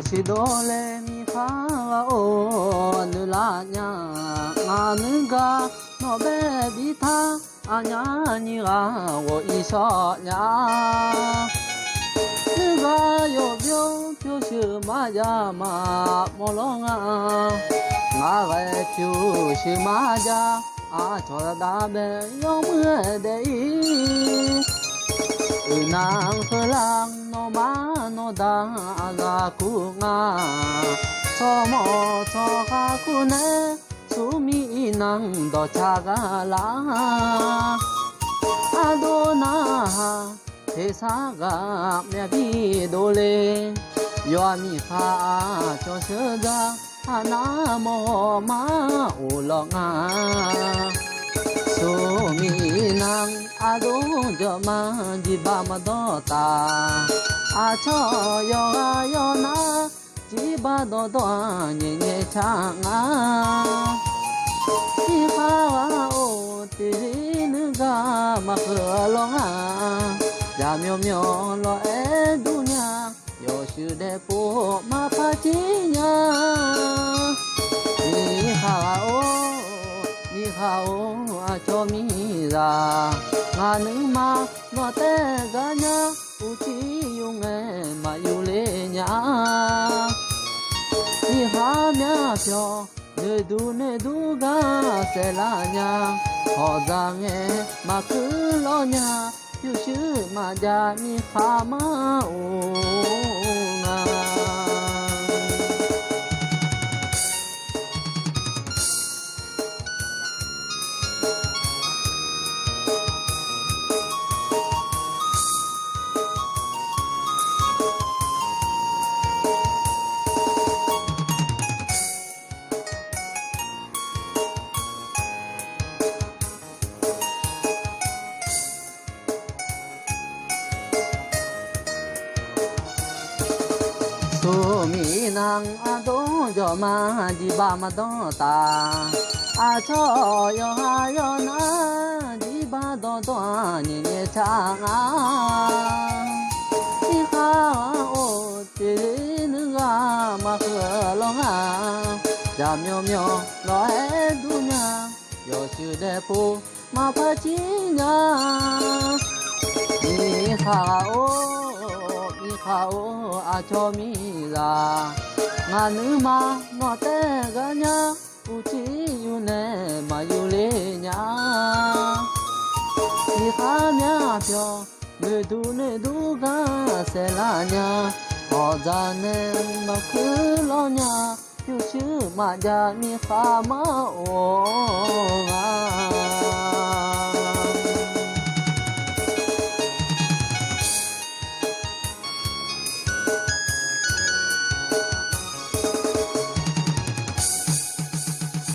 起多来米哈哦，努拉娘啊那个那白比他啊娘你啊我一少娘，那个有表表是马家马莫龙啊，我个就是马家啊，做的大白有么的意。nang helang no ma no da ga ku nga so mo so ha ku ne su mi nang do cha ga la adona thế sa ga me bi do le yo mi kha cho sơ ga na mo ma u lo nga su mi nang ado jo ma di ba ma do ta a cho yo na di ba do do nye nye cha nga di ha o ti nu ga ma kho lo nga ja myo myo lo e du nya yo shu de po ma pa chi nya di ha o你好啊，叫米啦，我能嘛我得个呀，不只用哎嘛有嘞呀，你好苗条，你都个谁啦呀，好脏哎嘛去了呀，就是嘛家你好嘛哦啊。su mi nang a do jo ma di ba ma do ta a cho yo na di ba do do ni ni cha a di ha o ti nu ga ma kho lo nga ja myo myo lo e du nya yo chu de pu ma pa chi nya ni ha o khao a cho mi la nga nu ma no te ga nya u chi yu ne ma yu le nya ni ha mya pyo ne du ga se la nya ho za ne ma khu lo nya yu chi ma ja mi ha ma o